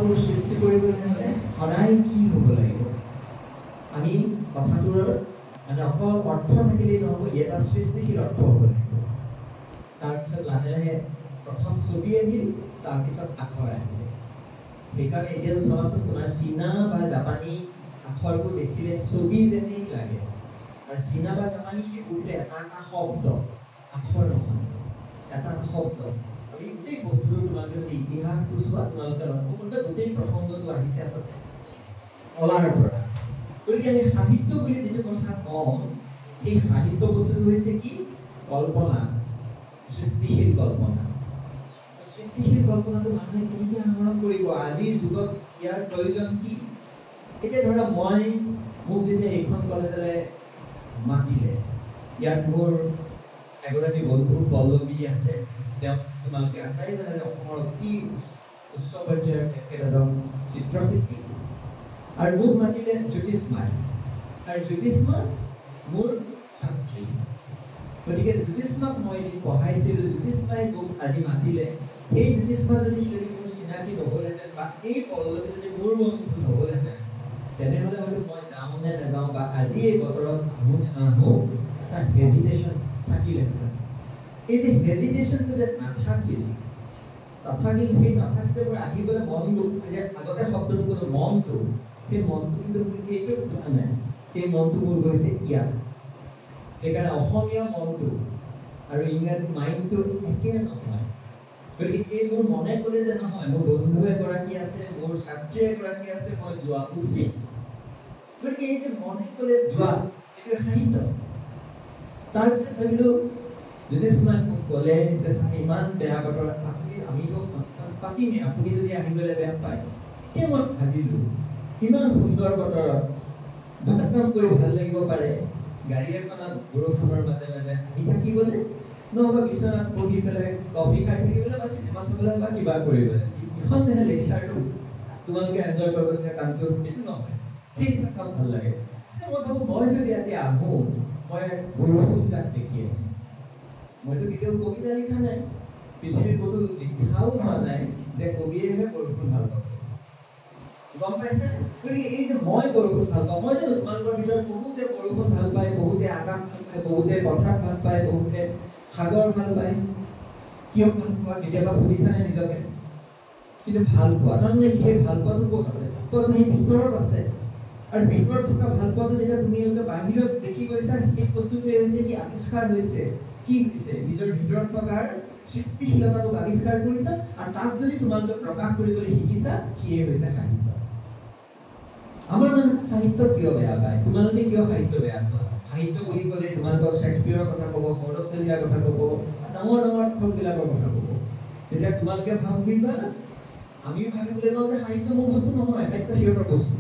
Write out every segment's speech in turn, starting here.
কথাবোৰ সৃষ্টি কৰিবলৈ হ'লে সদায় কি হ'ব লাগিব আমি কথাটোৰ মানে অকল অৰ্থ থাকিলেই নহ'ব এটা সৃষ্টিশীল অৰ্থ হ'ব লাগিব তাৰপিছত লাহে লাহে প্ৰথম ছবি আহিল তাৰপিছত আখৰ আহিল সেইকাৰণে এতিয়া চাবাচোন তোমাৰ চীনা বা জাপানী আখৰবোৰ দেখিলে ছবি যেনেই লাগে আৰু চীনা বা জাপানী সেইবোৰতে এটা এটা শব্দ আখৰ নহয় এটা শব্দ আৰু এই গোটেই বস্তুটো তোমালোকে যদি ইতিহাসটো চোৱা তোমালোকে লক্ষ্য গোটেই প্ৰসংগটো আহিছে আচলতে কলাৰ পৰা গতিকে আমি সাহিত্য বুলি যিটো কথা কওঁ সেই সাহিত্য বস্তুটো হৈছে কি কল্পনা সৃষ্টিশীল কল্পনা সৃষ্টিশীল কল্পনাটো মানুহে কেনেকৈ আহৰণ কৰিব আজিৰ যুগত ইয়াৰ প্ৰয়োজন কি এতিয়া ধৰা মই মোক যেতিয়া এইখন কলেজলৈ মাতিলে ইয়াত মোৰ এগৰাকী বন্ধু পল্লৱী আছে তেওঁ তোমালোকে আটাই জানে যে অসমৰ অতি উচ্চ পৰ্যায়ৰ এজন চিত্ৰশিল্পী আৰু মোক মাতিলে জ্যোতিষ্মাই আৰু জ্যোতিষ্মা মোৰ ছাত্ৰী গতিকে জ্যোতিষ্মাক মই এদিন পঢ়াইছিলোঁ জ্যোতিষ্মাই মোক আজি মাতিলে সেই জ্যোতিষ্মা যদি মোৰ চিনাকি নহ'লহেঁতেন বা এই পল্লৱী যদি মোৰ বন্ধু নহ'লহেঁতেন তেনেহ'লে হয়তো মই যাওঁ নে নাযাওঁ বা আজি এই বতৰত আহোঁ নে নাহোঁ এটা হেজিটেশ্যন থাকিলেহেঁতেন এই যে হেজিটেশ্যনটো যে নাথাকিল সেই নাথাকিলে মোৰ আহিবলৈ মনটো যে আগতে শব্দটো ক'লো মনটো সেই মনটো কিন্তু এইটো কথা নাই সেই মনটো মোৰ গৈছে ইয়াত সেইকাৰণে অসমীয়া মনটো আৰু ইংৰাজী মাইণ্ডটো একে নহয় গতিকে এই মোৰ মনে ক'লে যে নহয় মোৰ বন্ধু এগৰাকী আছে মোৰ ছাত্ৰী এগৰাকী আছে মই যোৱা উচিত গতিকে এই যে মনে ক'লে যোৱা এইটো সাহিত্য তাৰপিছত ভাবিলোঁ জ্যোতিষ্মাই মোক ক'লে যে ইমান বেয়া বতৰত আমিতো পাতিমে আপুনি যদি আহিবলৈ বেয়া পায় এতিয়া মই ভাবিলোঁ ইমান সুন্দৰ বতৰত দুটা কাম কৰি ভাল লাগিব পাৰে গাড়ী এখনত বৰষুণৰ মাজে মাজে আহি থাকিবলৈ নহ'বা বিচনাত বহি পেলাই কফি খাই থাকিবলৈ বা চিনেমা চাবলৈ বা কিবা কৰিবলৈ এখন যেনে লেকচাৰটো তোমালোকে এনজয় কৰিবলগীয়া কামটো সেইটো নহয় সেইকেইটা কাম ভাল লাগে মই ভাবোঁ মই যদি আজি আহোঁ মই বৰষুণ যাক দেখি আহিম মইতো কেতিয়াও কবিতা লিখা নাই পৃথিৱীৰ ক'তো লিখাও হোৱা নাই যে কবিয়েহে বৰষুণ ভাল পাব গম পাইছে গতিকে এই যে মই বৰষুণ ভাল পাওঁ মই জানো তোমালোকৰ ভিতৰত বহুতে বৰষুণ ভাল পায় বহুতে আকাশ ভাল পায় বহুতে পথাৰ ভাল পায় বহুতে সাগৰ ভাল পায় কিয় ভাল পোৱা কেতিয়াবা সুধিছানে নিজকে কিন্তু ভাল পোৱা তাৰমানে সেই ভাল পোৱাটো ক'ত আছে সেই ভিতৰত আছে আৰু ভিতৰত থকা ভাল পোৱাটো যেতিয়া তুমি বাহিৰত দেখি গৈছা সেই বস্তুটোৱে হৈছে কি আৱিষ্কাৰ হৈছে কি হৈছে নিজৰ ভিতৰত থকাৰ সৃষ্টিশীলতাটোক আৱিষ্কাৰ কৰিছা আৰু তাক যদি তোমালোকে প্ৰকাশ কৰিবলৈ শিকিছা সিয়ে হৈছে সাহিত্য আমাৰ মানে সাহিত্য কিয় বেয়া পায় তোমালোকে কিয় সাহিত্য বেয়া পোৱা সাহিত্য বুলি ক'লে তোমালোকৰ শ্বেক্সপিয়াৰৰ কথা ক'ব সৌৰভতেলীয়াৰ কথা ক'ব ডাঙৰ ডাঙৰ লেখকবিলাকৰ কথা ক'ব তেতিয়া তোমালোকে ভাবিবা আমিও ভাবিবলৈ যাওঁ যে সাহিত্য মোৰ বস্তু নহয় সাহিত্য সিহঁতৰ বস্তু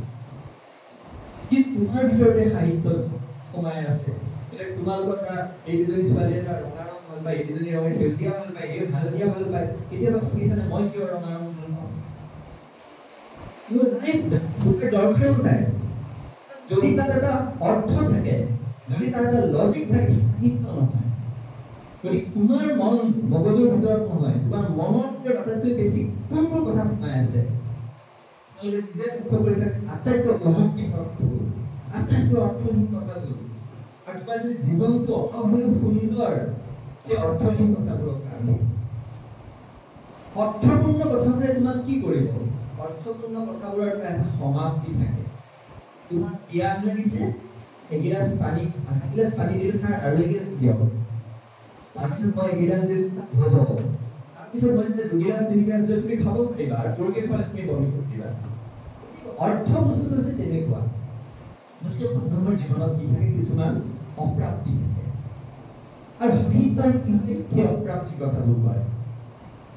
কিন্তু তোমাৰ ভিতৰতে সাহিত্য সোমাই আছে এতিয়া তোমালোকৰ পৰা এই দুজনী ছোৱালীয়ে ৰঙা ৰং ভাল পায় এই দুজনী ৰঙে সেউজীয়া ভাল পায় এই হালধীয়া ভাল পায় কেতিয়াবা সুধিছানে মই কিয় ৰঙা ৰং ভাল পাওঁ দৰকাৰো নাই যদি তাত এটা অৰ্থ থাকে যদি তাৰ এটা লজিক থাকে সাহিত্য নহয় গতিকে তোমাৰ মন মগজুৰ ভিতৰত নহয় তোমাৰ মনৰ ভিতৰত আটাইতকৈ বেছি কোনবোৰ কথা সোমাই আছে নিজে লক্ষ্য কৰিছে আটাইতকৈ প্ৰযুক্তি আটাইতকৈ অৰ্থহীন কথাবোৰ আৰু তোমাৰ যদি জীৱনটো অসম্ভৱ সুন্দৰ সেই অৰ্থহীন কথাবোৰৰ কাৰণে অৰ্থপূৰ্ণ কথাবোৰে তোমাক কি কৰিব অৰ্থপূৰ্ণ কথাবোৰৰ এটা সমাপ্তি থাকে তোমাৰ পিয়াহ লাগিছে এগিলাচ পানী আধা গিলাচ পানী দিলে ছাৰ আৰু এগিলাচ দিয়ক তাৰপিছত মই এগিলাচ দিম হ'ব তাৰপিছত মই যেতিয়া দুগিলাচ তিনিগিলাচ দিলে তুমি খাব পাৰিবা আৰু তোৰকে ফালে তুমি বন্ধ কৰি দিবা অৰ্থ বস্তুটো হৈছে তেনেকুৱা গতিকে মানুহৰ জীৱনত কি থাকে কিছুমান অপ্ৰাপ্তি থাকে আৰু সাহিত্যই কিভাৱে সেই অপ্ৰাপ্তিৰ কথাবোৰ কয়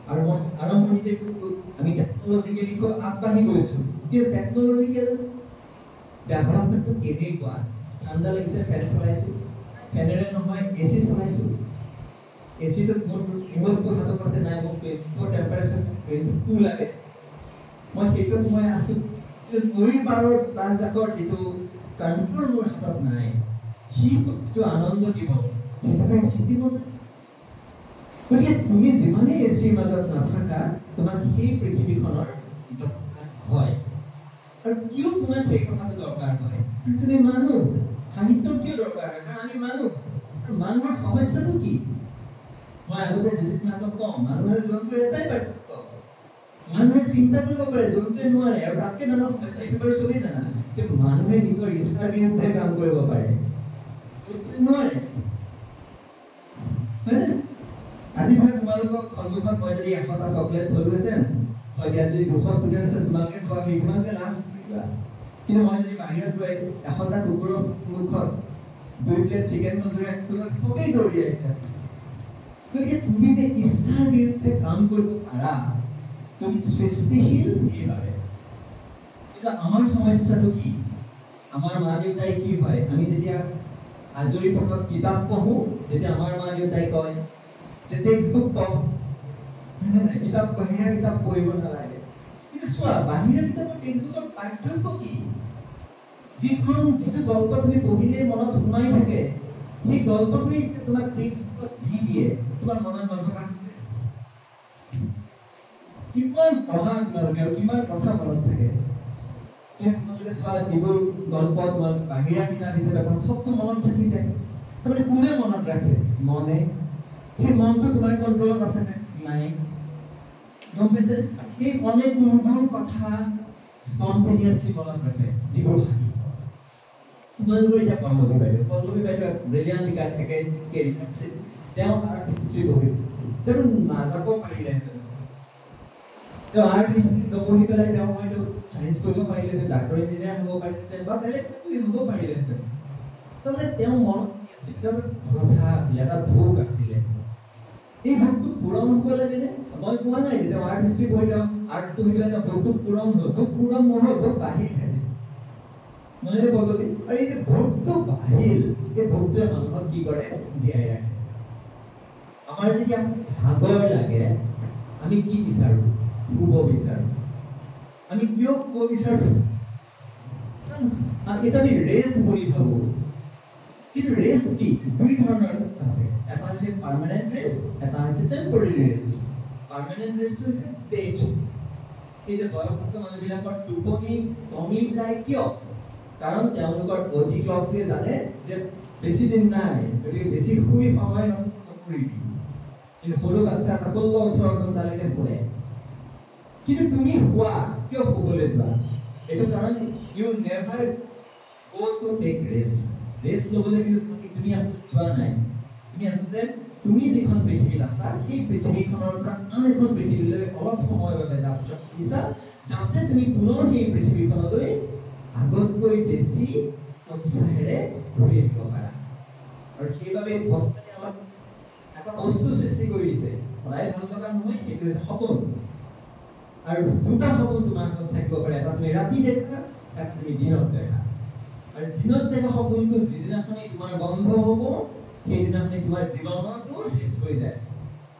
আৰু মই আৰম্ভণিতে কৈছোঁ আমি টেকন'লজিকেলি খুব আগবাঢ়ি গৈছোঁ কিন্তু টেকন'লজিকেল ডেভেলপমেণ্টটো কেনেকুৱা ঠাণ্ডা লাগিছে ফেন চলাইছোঁ ফেনেৰে নহয় এচি চলাইছোঁ এচিটোত মোৰ ৰিম'টটো হাতত আছে নাই মোক 24 টেম্পাৰেচাৰ 22 লাগে মই সেইটো সময় আছোঁ কিন্তু নৈৰ পাৰৰ বতাহজাকৰ যিটো কণ্ট্ৰল মোৰ হাতত নাই সি যিটো আনন্দ দিব সেইটো চিন্তিব গতিকে তুমি যিমানেই এচিৰ মাজত নাথাকা তোমাক সেই পৃথিৱীখনৰ কিয় তোমাক সেই কথাটো দৰকাৰ হয় তুমি মানুহ সাহিত্যৰ কিয় দৰকাৰ হয় কাৰণ আমি মানুহ মানুহৰ সমস্যাটো কি মই আগতে যদি স্নাতক কম মানুহৰ জন্তুৰ এটাই পাৰ্থক্য মানুহে চিন্তা কৰিব পাৰে জন্তুৱে নোৱাৰে আৰু তাতকৈ ডাঙৰ সমস্যা এইটো বাৰু চবেই জানা যে মানুহে নিজৰ ইচ্ছাৰ বিৰুদ্ধে কাম কৰিব পাৰে জন্তুৱে নোৱাৰে আজি ধৰা তোমালোকক সন্মুখত মই যদি 100টা চকলেট থলোহেঁতেন হয় ইয়াত যদি 200 ষ্টুডেণ্ট আছে তোমালোকে খোৱা তোমালোকে লাষ্ট কৰিবা কিন্তু মই যদি বাহিৰত গৈ 100টা কুকুৰৰ সন্মুখত 2 প্লেট চিকেন তন্দুৰী চবেই দৌৰি আহিছে গতিকে তুমি যে ইচ্ছাৰ বিৰুদ্ধে কাম কৰিব পাৰা তুমি সৃষ্টিশীল এইবাবে কিন্তু আমাৰ সমস্যাটো কি আমাৰ মা দেউতাই কি হয় আমি যেতিয়া আজৰি সময়ত কিতাপ পঢ়ো তেতিয়া আমাৰ মা দেউতাই কয় যে টেক্সটবুক পঢ় কিতাপ বাহিৰা কিতাপ পঢ়িব নালাগে কিন্তু চোৱা বাহিৰা কিতাপৰ টেক্সটবুকৰ পাৰ্থক্য কি যিটো গল্প তুমি পঢ়িলে মনত সোমাই থাকে সেই গল্পটোৱে তোমাক টেক্সটবুকত দি দিয়ে তোমাৰ মনত নথকা কিমান পঢ়া তোমালোকে আৰু কিমান কথা মনত থাকে তোমালোকে চোৱা যিবোৰ গল্প তোমালোকে বাহিৰা কিতাপ হিচাপে পঢ়া চবটো মনত থাকিছে তাৰমানে কোনে মনত ৰাখে মনে সেই মনটো তোমাৰ কণ্ট্ৰলত আছে নাই গম পাইছে সেই মনে কোনবোৰ কথা স্পন্টেনিয়াছলি মনত ৰাখে যিবোৰ তোমালোকৰ এতিয়া পল্লৱী বাইদেউ ব্ৰিলিয়াণ্ট কেৰিয়াৰ আছে তেওঁ আৰ্ট হিষ্ট্ৰী পঢ়িল তেওঁ নাযাব পাৰিলেহেঁতেন তেওঁ আৰ্ট হিষ্ট্ৰী নপঢ়ি পেলাই তেওঁ হয়তো চায়েন্স কৰিব পাৰিলেহেঁতেন ডাক্তৰ ইঞ্জিনিয়াৰ হ'ব পাৰিলেহেঁতেন বা বেলেগ কিবা হ'ব পাৰিলেহেঁতেন তাৰমানে তেওঁ মনত আছিল তেওঁৰ ভোগা আছিলে এটা ভোগ আছিলে এই ভোগটো পূৰণ হ'ব লাগেনে মই কোৱা নাই যে তেওঁ আৰ্ট হিষ্ট্ৰী পঢ়ি তেওঁ আৰ্টটো হৈ পেলাই তেওঁ ভোগটো পূৰণ হ'ল ভোগ পূৰণ নহ'ল ভোগ বাঢ়িলহে মনেৰে পল্লৱী আৰু এই যে ভোগটো বাঢ়িল এই ভোগটোৱে মানুহক কি কৰে জীয়াই ৰাখে আমাৰ যেতিয়া ভাগৰ লাগে আমি কি বিচাৰো শুব বিচাৰো আমি কিয় শুব বিচাৰো এটা আমি ৰেষ্ট বুলি ভাবো কিন্তু ৰেষ্ট কি দুই ধৰণৰ আছে এটা হৈছে পাৰ্মানেণ্ট ৰেষ্ট এটা হৈছে টেম্পৰেৰী ৰেষ্ট পাৰ্মানেণ্ট ৰেষ্ট হৈছে ডেথ এই যে বয়সস্থ মানুহবিলাকৰ টোপনি কমি যায় কিয় কাৰণ তেওঁলোকৰ অধিকলকে জানে যে বেছি দিন নাই গতিকে বেছি শুই সময় নষ্ট নকৰিবি কিন্তু সৰু বাচ্চা 16-18 ঘণ্টালৈকে শুৱে কিন্তু তুমি শুৱা কিয় শুবলৈ যোৱা এইটো কাৰণ you never go to take rest ল'বলৈ কিন্তু তুমি যোৱা নাই তুমি আচলতে তুমি যিখন পৃথিৱীত আছা সেই পৃথিৱীখনৰ পৰা আন এখন পৃথিৱীলৈ অলপ সময়ৰ বাবে যাত্ৰা কৰিছা যাতে তুমি পুনৰ সেই পৃথিৱীখনলৈ আগতকৈ বেছি উৎসাহেৰে ঘূৰি আহিব পাৰা আৰু সেইবাবে ভগৱানে আমাক এটা বস্তু সৃষ্টি কৰি দিছে সদায় ভাল লগা নহয় এইটো হৈছে সপোন আৰু দুটা সপোন তোমাৰ হাতত থাকিব পাৰে এটা তুমি ৰাতি দেখা এটা তুমি দিনত দেখা আৰু দিনত দেখা সপোনটো যিদিনাখনি তোমাৰ বন্ধ হ'ব সেইদিনাখনি তোমাৰ জীৱনটো শেষ হৈ যায়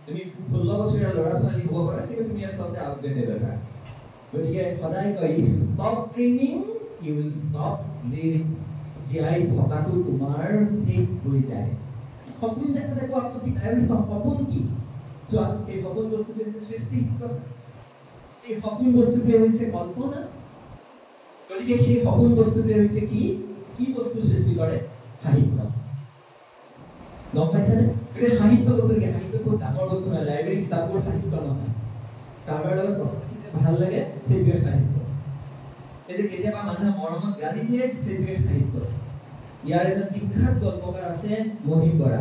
তুমি 16 বছৰীয়া ল'ৰা ছোৱালী হ'ব পাৰা কিন্তু তুমি আচলতে আউটডেটেড এটা গতিকে সদায় কয় if you stop dreaming you will stop living জীয়াই থকাটো তোমাৰ শেষ হৈ যায় সপোন দেখাতে একো আপত্তি নাই সপোন কি চোৱা এই সপোন বস্তুটো হৈছে সৃষ্টিগত এই সপোন বস্তুটোৱে হৈছে কল্পনা গতিকে সেই সপোন বস্তুটোৱে হৈছে কি বস্তু সৃষ্টি কৰে সাহিত্য গম পাইছেনে এই সাহিত্য বস্তুটোকে সাহিত্য বহুত ডাঙৰ বস্তু নহয় লাইব্ৰেৰী কিতাপবোৰ সাহিত্য নহয় কাৰোবাৰ লগত ভাল লাগে সেইটোৱে সাহিত্য এই যে কেতিয়াবা মানুহে মৰমত গালি দিয়ে সেইটোৱে সাহিত্য ইয়াৰ এজন বিখ্যাত গল্পকাৰ আছে মহিম বৰা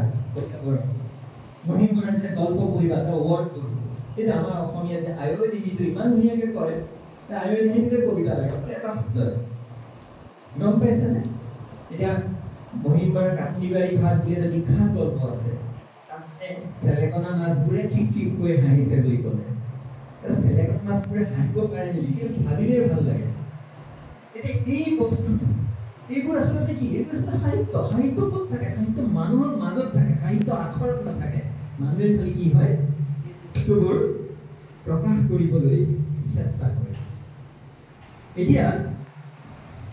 মহিম বৰা যে গল্প পঢ়িবা তাৰ ৱৰ্ডটো এই যে আমাৰ অসমীয়া যে আয়ুৰ্বেদিকটো ইমান ধুনীয়াকৈ কৰে তাৰ আয়ুৰ্বেদিকটোৱে কবিতা লাগে এটা শব্দ গম পাইছেনে এতিয়া মহিম বৰাৰ কাহিনীবাৰী ঘাট বুলি এটা বিখ্যাত গল্প আছে তাতে চেলেকনা মাছবোৰে ঠিক ঠিককৈ হাঁহিছে বুলি ক'লে চেলেকনা মাছবোৰে হাঁহিব পাৰে নেকি কিন্তু ভাবিলেই ভাল লাগে এতিয়া এই বস্তুটো এইবোৰ আচলতে কি এইটো আচলতে সাহিত্য ক'ত থাকে সাহিত্য মানুহৰ মাজত থাকে সাহিত্য আখৰত নাথাকে মানুহে খালি কি হয় বস্তুবোৰ প্ৰকাশ কৰিবলৈ চেষ্টা কৰে এতিয়া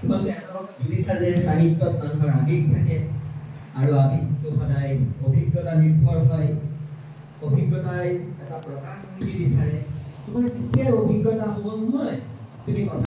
তোমালোকে এটা কথা বুজিছা যে সাহিত্যত মানুহৰ আৱেগ থাকে আৰু আৱেগটো সদায় অভিজ্ঞতা নিৰ্ভৰ হয় অভিজ্ঞতাই এটা প্ৰকাশ কৰিব বিচাৰে তোমাৰ কেতিয়া অভিজ্ঞতা হ'ব নহয় তুমি কথা